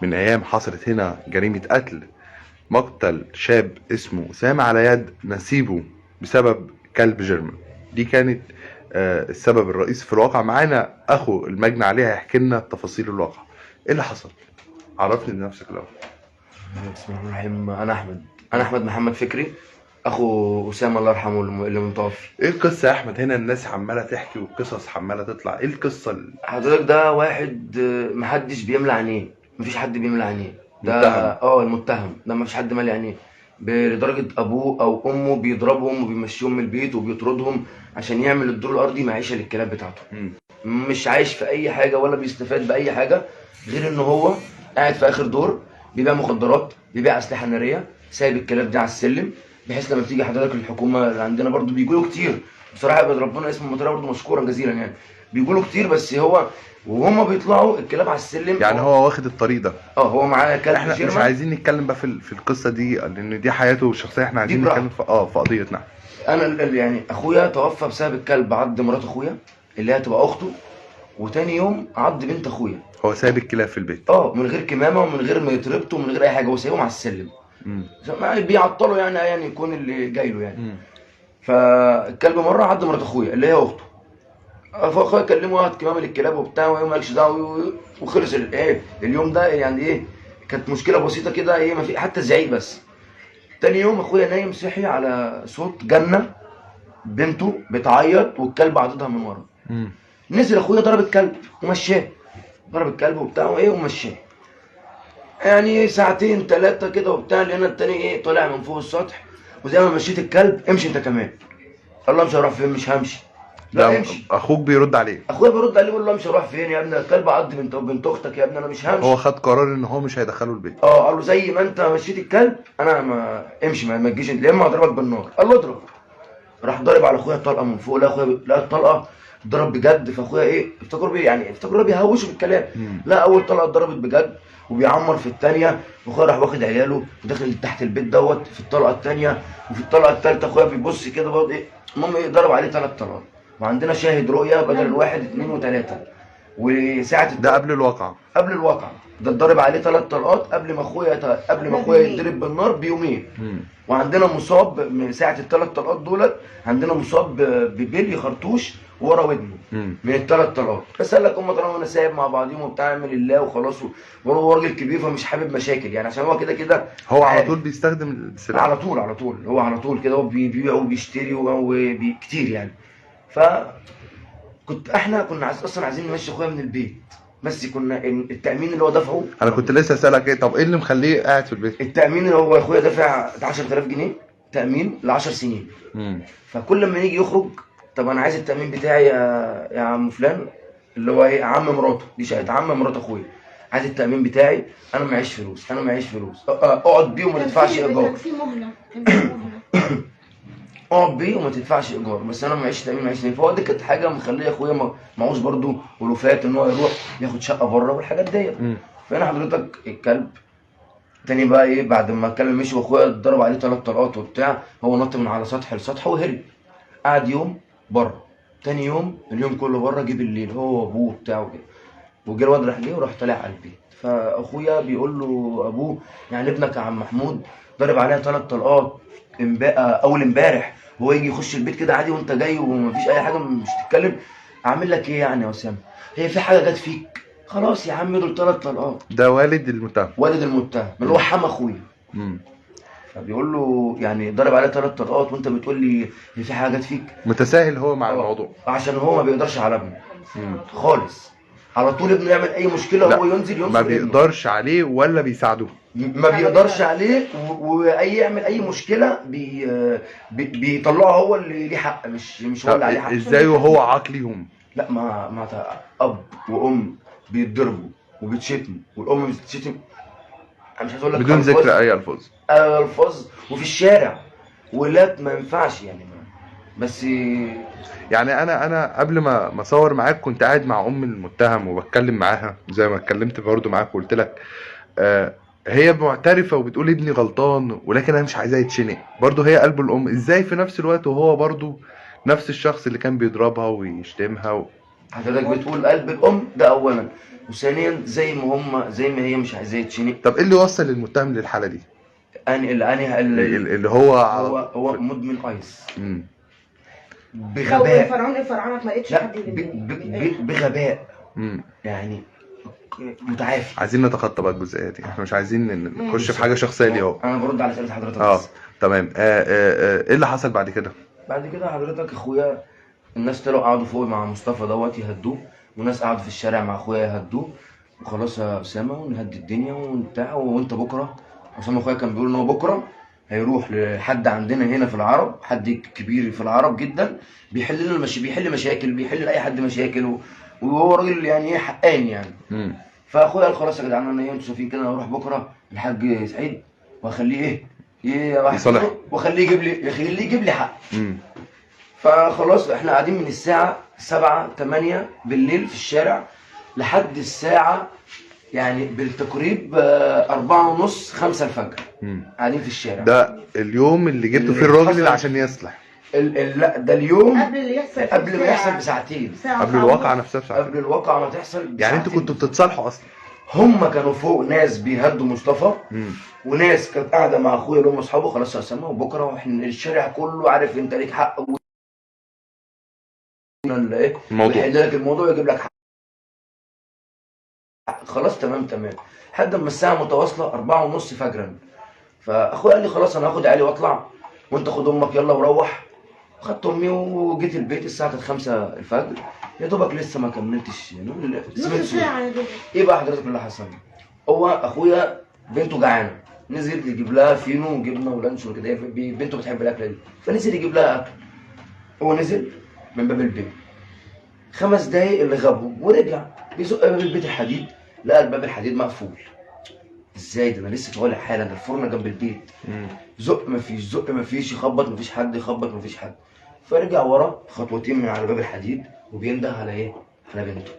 من ايام حصلت هنا جريمة قتل، مقتل شاب اسمه أسامة على يد نسيبه بسبب كلب جيرمان. دي كانت السبب الرئيسي في الواقع. معانا اخو المجني عليها يحكي لنا تفاصيل الواقع. ايه اللي حصل؟ عرفني بنفسك الاول. بسم الله الرحمن الرحيم. انا احمد محمد فكري، اخو اسامه الله يرحمه اللي متوفي. ايه القصة يا احمد؟ هنا الناس عمالة تحكي والقصص عمالة تطلع. ايه القصة حضرتك ده واحد محدش بيملى عينيه، مفيش حد بيملى عينيه. ده المتهم؟ المتهم ده مفيش حد مالي عينيه، لدرجه ابوه او امه بيضربهم وبيمشيهم من البيت وبيطردهم عشان يعمل الدور الارضي معيشه للكلاب بتاعته. مم. مش عايش في اي حاجه ولا بيستفاد باي حاجه غير ان هو قاعد في اخر دور بيبيع مخدرات، بيبيع اسلحه ناريه، سايب الكلاب دي على السلم، بحيث لما بتيجي حضرتك الحكومه اللي عندنا برضو بيجوا كتير. بصراحه يبقى ربنا اسم المطريه برضو مشكورا جزيلا يعني. بيجوا كتير، بس هو وهم بيطلعوا الكلاب على السلم. يعني هو واخد الطريق ده. هو معاه كلب احنا مش جيرمان. عايزين نتكلم بقى في القصة دي لان دي حياته الشخصية. احنا دي عايزين نتكلم براحته. في قضيتنا. انا يعني اخويا توفى بسبب الكلب، عض مرات اخويا اللي هي تبقى اخته، وتاني يوم عض بنت اخويا. هو سايب الكلاب في البيت؟ من غير كمامه ومن غير ما يتربطه ومن غير اي حاجه، هو سايبهم على السلم. مم. بيعطلوا يعني ايا يكون اللي جاي له يعني. مم. فالكلب مره عض مرات اخويا اللي هي اخته، فاخويا كلمه هات كمام للكلاب وبتاع، وهي مالكش دعوه، وخلص اليوم ده يعني كانت مشكله بسيطه كده، ما في حتى زعيق بس. تاني يوم اخويا نايم صحي على صوت جنه بنته بتعيط والكلب عضدها من ورا. مم. نزل اخويا ضرب الكلب ومشاه، ضرب الكلب وبتاع ومشاه. يعني ساعتين ثلاثة كده وبتاع، لقينا التاني طالع من فوق السطح، وزي ما مشيت الكلب امشي انت كمان. قال له مش هروح فين؟ مش همشي. لا ده امشي. اخوك بيرد عليه؟ اخويا بيرد عليه بيقول له امشي اروح فين يا ابني؟ الكلب عض بنت اختك يا ابني، انا مش هو همشي. خد قرار ان هو مش هيدخله البيت. قال له زي ما انت مشيت الكلب انا ما امشي، ما تجيش انت، يا اما هضربك بالنار. قال له اضرب. راح ضارب على اخويا الطلقه من فوق، لا اخويا لا الطلقه ضرب بجد. فاخويا افتكروا يعني افتكروا بيهوشوا بالكلام. مم. لا، اول طلقه اتضربت بجد وبيعمر في الثانيه، واخويا راح واخد عياله وداخل تحت البيت دوت في الطلقه الثانيه. وفي الطلقه الثالثه اخويا بيبص كده برضه المهم ضرب عليه 3 طلقات. وعندنا شاهد رؤيه بدل الواحد 2 و3. وساعه ده قبل الواقعة؟ قبل الواقعه. ده اتضرب عليه 3 طلقات قبل ما اخويا يتضرب بالنار بيومين. مم. وعندنا مصاب من ساعه ال3 طلقات دولت، عندنا مصاب ببلي خرطوش ورا ودنه مم. من ال3 طلقات. بس قال لك هم طالما انا سايب مع بعضيهم وبتاع اعمل الله وخلاص. وهو راجل كبير فمش حابب مشاكل يعني، عشان هو كده كده هو على عارف. طول بيستخدم السلاح؟ على طول على طول، هو على طول كده، هو بيبيع وبيشتري كتير يعني. ف احنا كنا اصلا عايزين نمشي اخويا من البيت، بس كنا التامين اللي هو دفعه. انا كنت لسه اسالك طب ايه اللي مخليه قاعد في البيت؟ التامين اللي هو اخويا دافع 10000 جنيه تامين ل 10 سنين. مم. فكل ما يجي يخرج، طب انا عايز التامين بتاعي يا عم فلان، اللي هو عم مراته، دي شقه عم مرات اخويا، عايز التامين بتاعي، انا معيش فلوس، انا معيش فلوس. اقعد بيه وما تدفعش ايجار. كان في مهلة، كان في مهلة. اقعد بيه وما تدفعش ايجار، بس انا معيش تامين معيش تامين. فهو دي كانت حاجه مخليه اخويا معهوش برضه ولوفات ان هو يروح ياخد شقه بره والحاجات ديت. مم. فهنا حضرتك الكلب تاني بقى بعد ما الكلب مشي واخويا اتضرب عليه 3 طلقات وبتاع، هو نط من على سطح لسطح وهرب. قعد يوم بره، تاني يوم اليوم كله بره، جه بالليل هو وابوه بتاعه كده، وجه الواد راح جه وراح طالع على البيت. فاخويا بيقول له ابوه يعني ابنك يا عم محمود ضرب عليها 3 طلقات اول امبارح، وهو يجي يخش البيت كده عادي وانت جاي ومفيش اي حاجه مش تتكلم، اعمل لك ايه يعني يا اسامه؟ هي في حاجه جت فيك؟ خلاص يا عم دول 3 طلقات. ده والد المتهم؟ والد المتهم اللي هو حما اخويا. مم. فبيقول له يعني ضرب عليه 3 طلقات وانت بتقول لي هي في حاجه جت فيك؟ متساهل هو مع الموضوع. عشان هو ما بيقدرش على ابنه مم. خالص. على طول ابنه يعمل اي مشكله لا، هو ينزل ما ينصر ابنه. بيقدرش عليه ولا بيساعده؟ ما بيقدرش عليه، واي يعمل اي مشكله بيطلعه هو اللي ليه حق، مش هو طب اللي عليه حق. ازاي وهو عاقليهم؟ لا، اب وام بيتضربوا وبيتشتموا، والام بتتشتم، انا مش عايز اقول لك بدون ذكر اي الفاظ. الفاظ، وفي الشارع ولاد ما ينفعش يعني بس. يعني انا قبل ما اصور معاك كنت قاعد مع ام المتهم وبتكلم معاها زي ما اتكلمت برضو معاك وقلت لك هي معترفه وبتقول ابني غلطان، ولكن انا مش عايزاه يتشنق. برضو هي قلب الام. ازاي في نفس الوقت وهو برضو نفس الشخص اللي كان بيضربها ويشتمها حضرتك بتقول قلب الام ده اولا، وثانيا زي ما هي مش عايزاه يتشنق. طب ايه اللي وصل المتهم للحاله دي؟ اللي هو هو مدمن ايس مم. لو بغباء. الفرعونات ما لقيتش لا حد بغباء مم. يعني متعافي. عايزين نتخطى بقى الجزئيه دي، احنا مش عايزين نخش في حاجه شخصيه ليه اهو. انا برد على اسئله حضرتك اه بس. تمام. ايه اللي حصل بعد كده؟ بعد كده حضرتك اخويا، الناس طلعوا قعدوا فوق مع مصطفى دوت يهدوه، وناس قعدوا في الشارع مع اخويا يهدوه، وخلاص يا اسامه ونهدي الدنيا وبتاع، وانت بكره. اسامه اخويا كان بيقول ان هو بكره هيروح لحد عندنا هنا في العرب، حد كبير في العرب جدا، بيحل لنا بيحل مشاكل، بيحل لاي حد مشاكل، وهو راجل يعني ايه حقاني يعني. مم. فاخويا قال خلاص يا جدعان، انا ايه انتوا شايفين كده، انا هروح بكره الحاج سعيد واخليه ايه يصالح. واخليه يجيب لي حق. مم. فخلاص احنا قاعدين من الساعة 7 8 بالليل في الشارع لحد الساعة يعني بالتقريب 4:30 5 الفجر مم. قاعدين في الشارع. ده اليوم اللي جبته فيه اللي الراجل حصل- اللي عشان يصلح، لا ده اليوم قبل اللي يحصل قبل ما يحصل بساعتين، قبل الواقعه نفسها بساعتين. قبل الواقعة ما تحصل يعني بساعتين. انتوا كنتوا بتتصالحوا اصلا؟ هم كانوا فوق ناس بيهدوا مصطفى، مم. وناس كانت قاعدة مع اخويا اللي هم اصحابه، خلاص يا اسامه وبكره واحنا الشارع كله عارف انت ليك حق ايه الموضوع. ويحل لك الموضوع ويجيب لك حق. خلاص تمام لحد ما الساعه متواصله 4:30 فجرا. فاخويا قال لي خلاص انا هاخد علي واطلع، وانت خد امك يلا وروح. خدت امي وجيت البيت، الساعه كانت 5 الفجر، يا دوبك لسه ما كملتش سمعت نص صوت. ساعة يا دوب. ايه بقى حضرتك اللي حصل؟ هو اخويا بنته جعانه، نزل يجيب لها فينو وجبنه ولانشون وكده، بنته بتحب الاكله دي، فنزل يجيب لها اكل. هو نزل من باب البيت 5 دقايق اللي غابوا ورجع بيزق باب البيت الحديد، لقى الباب الحديد مقفول. ازاي ده انا لسه طالع حالا، ده الفرن جنب البيت. مم. زق مفيش، يخبط مفيش حد، يخبط مفيش حد. فرجع ورا خطوتين من على باب الحديد وبينده على ايه؟ على بنته.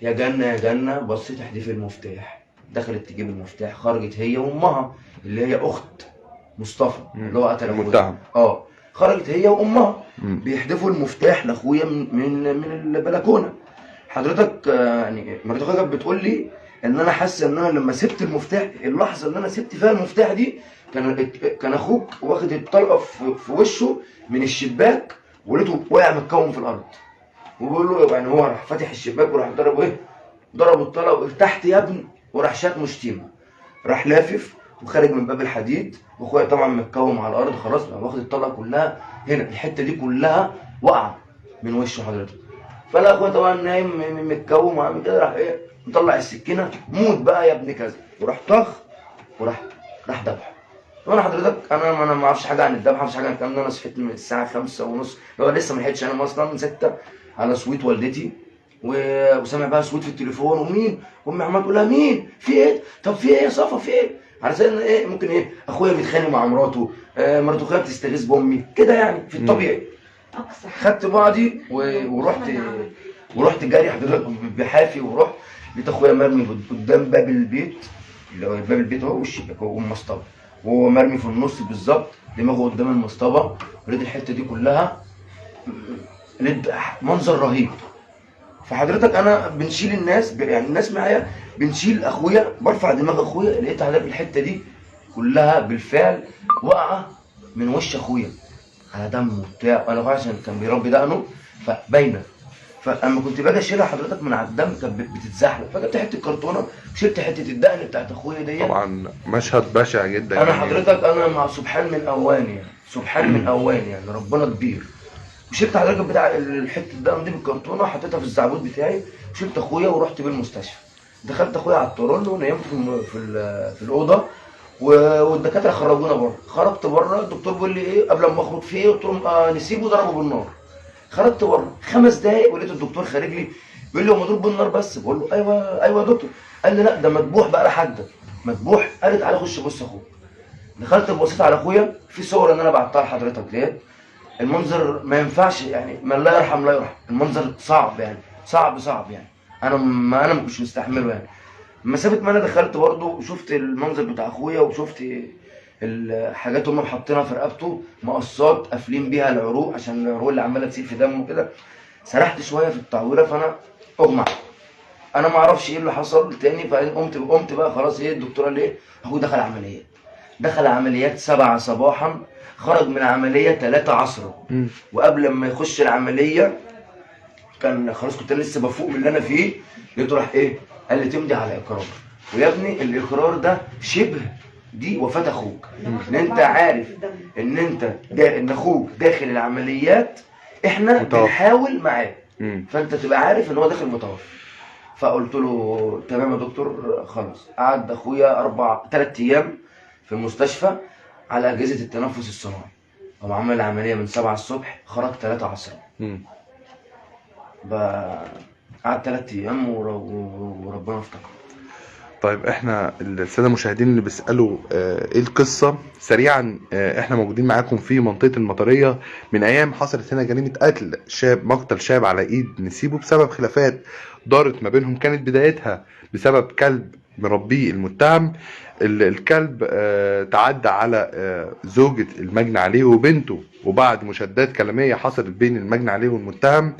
يا جنة يا جنة، بصت تحديف المفتاح، دخلت تجيب المفتاح، خرجت هي وامها اللي هي اخت مصطفى اللي هو قتل اخويا. المتهم. خرجت هي وامها مم. بيحدفوا المفتاح لاخويا من البلكونه. حضرتك يعني مرات اخويا كانت بتقول لي ان انا حاسه ان انا لما سبت المفتاح، اللحظه اللي انا سبت فيها المفتاح دي، كان اخوك واخد الطلقه في وشه من الشباك، ولقيته وقع متكوم في الارض، وبيقول له يعني هو راح فاتح الشباك وراح ضربه ضربه الطلقه وارتحت يا ابني، وراح شاتمه شتيمه، راح لافف وخارج من باب الحديد، واخويا طبعا متكوم على الارض خلاص، واخد الطلقه كلها هنا، الحته دي كلها وقع من وشه حضرتك. فلا اخويا طبعا نايم متكوم وعامل كده، راح مطلع السكينه، موت بقى يا ابني كذا، وراح طخ وراح ذبحه. وانا حضرتك انا ما اعرفش حاجه عن الذبح، ما اعرفش حاجه عن الكلام ده. انا صحيت من الساعه 5:30، هو لسه ما لحقتش انام اصلا، 6 على صويت والدتي، وسامع بقى صوت في التليفون، ومين؟ امي عماله تقول لها مين؟ في ايه؟ طب في ايه يا صفا في ايه؟ على اساس ان ممكن اخويا بيتخانق مع مراته، مرات اخويا بتستغيث بامي كده يعني في الطبيعي. خدت بعضي ورحت جاري حضرتك بحافي، ورحت لقيت اخويا مرمي قدام باب البيت، اللي هو باب البيت اهو والشباك اهو والمصطبه، وهو مرمي في النص بالظبط، دماغه قدام المصطبه، ولقيت الحته دي كلها، لقيت منظر رهيب. فحضرتك انا بنشيل الناس، يعني الناس معايا بنشيل اخويا، برفع دماغ اخويا، لقيت حضرتك الحته دي كلها بالفعل واقعه من وش اخويا على دمه بتاع. انا اخويا عشان كان بيربي دقنه فباينه، فاما كنت باجي اشيلها حضرتك من على الدم كانت بتتزحلق، فجبت حته كرتونه وشلت حته الدقن بتاعت اخويا ديت. طبعا مشهد بشع جدا. انا حضرتك انا مع سبحان من اواني يعني، سبحان من اواني يعني، ربنا كبير. وشلت حضرتك بتاع الحته الدقن دي بالكرتونه، حطيتها في الزعبوط بتاعي، وشلت اخويا ورحت بيه المستشفى. دخلت اخويا على الترول ونيمت في الاوضه، والدكاتره خرجونا بره. خرجت بره، الدكتور بيقول لي ايه قبل ما اخرج في ايه؟ قلت لهم نسيبه ضربه بالنار. خرجت بره 5 دقايق ولقيت الدكتور خارج لي بيقول لي هو مضروب بالنار بس؟ بقول له ايوه يا دكتور. قال لي لا ده مذبوح بقى لحد مذبوح. قال لي تعالى خش بص اخوك. دخلت بصيت على اخويا، في صور ان انا بعتها لحضرتك ديت. المنظر ما ينفعش يعني، من لا يرحم لا يرحم، المنظر صعب يعني، صعب يعني، انا مش مستحمله يعني. مسافه ما انا دخلت برضه وشفت المنظر بتاع اخويا، وشفت الحاجات هم حاطينها في رقبته، مقصات قافلين بيها العروق عشان العروق اللي عماله تسيل في دمه كده. سرحت شويه في التعويره، فانا اغمى عليا. انا ما اعرفش ايه اللي حصل تاني، فقمت بقى خلاص. ايه الدكتوره قال لي ايه؟ اخوي دخل عمليات. دخل عمليات 7 صباحا، خرج من العمليه 3 عصرا. وقبل ما يخش العمليه كان خلاص، كنت انا لسه بفوق من اللي انا فيه، لقيته راح ايه؟ قال لي تمضي على اقرار. ويا ابني الاقرار ده شبه دي وفاه اخوك، ان انت عارف ان انت ان اخوك داخل العمليات، احنا متوفى. بنحاول معاه، فانت تبقى عارف ان هو داخل متوفى. فقلت له تمام يا دكتور خلاص. قعد اخويا 3 ايام في المستشفى على اجهزه التنفس الصناعي. هو عمل العمليه من 7 الصبح، خرج 3 عصرا. قعد 3 ايام وربنا افتكر. طيب احنا الساده المشاهدين اللي بيسالوا ايه القصه سريعا، احنا موجودين معاكم في منطقه المطريه من ايام حصلت هنا جريمه قتل مقتل شاب على ايد نسيبه بسبب خلافات دارت ما بينهم. كانت بدايتها بسبب كلب مربيه المتهم. الكلب تعدى على زوجة المجني عليه وبنته، وبعد مشادات كلامية حصلت بين المجني عليه والمتهم.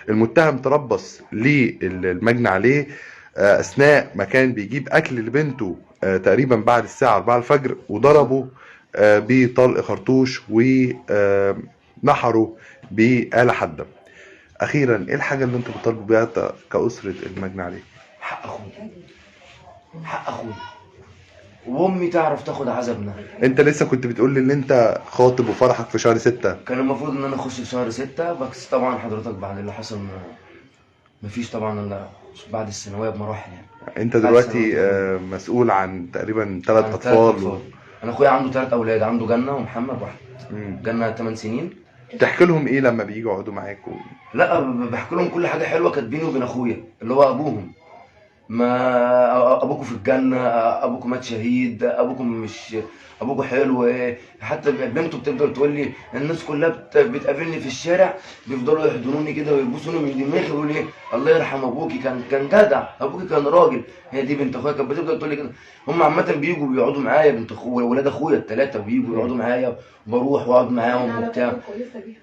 المتهم تربص للمجني عليه اثناء ما كان بيجيب اكل لبنته تقريبا بعد الساعه 4 الفجر، وضربه بطلق خرطوش ونحره بآلة حادة. اخيرا ايه الحاجه اللي انتوا بتطالبوا بيها كأسرة المجني عليه؟ حق اخويا، حق اخويا، وامي تعرف تاخد عذابنا. انت لسه كنت بتقول لي ان انت خاطب وفرحك في شهر 6. كان المفروض ان انا اخش في شهر 6، بس طبعا حضرتك بعد اللي حصل مفيش طبعا الا بعد الثانويه بمراحل يعني. انت دلوقتي مسؤول عن تقريبا 3 اطفال. انا اخويا عنده 3 اولاد، عنده جنه ومحمد واحد. جنه 8 سنين. تحكي لهم ايه لما بييجوا يقعدوا معاك لا، بحكي لهم كل حاجه حلوه كانت بيني وبين اخويا اللي هو ابوهم. ما ابوكم في الجنه، ابوكم مات شهيد، ابوكم مش ابوكم حلو. حتى بنته بتفضل تقول لي الناس كلها بتقابلني في الشارع، بيفضلوا يحضنوني كده ويبوسوني من دماغي ويقولوا لي الله يرحم ابوكي، كان جدع، ابوكي كان راجل. هي دي بنت اخويا كانت بتفضل تقول لي كده. هم عامه بيجوا بيقعدوا معايا، بنت اخويا ولاد اخويا ال3 بيجوا يقعدوا معايا، وبروح واقعد معاهم وبتاع.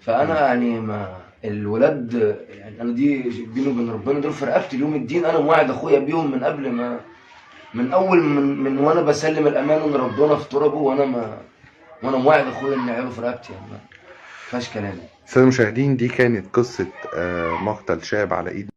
فانا يعني ما الولاد يعني انا دي بيني وبين ربنا دول في رقبتي اليوم الدين. انا موعد اخويا بيهم من قبل ما، من اول من وانا بسلم الامانه لربنا في تربه، وانا موعد اخويا ان عياله في رقبتي يعني ما فيهاش كلام. السادة المشاهدين، دي كانت قصة مقتل شاب على ايد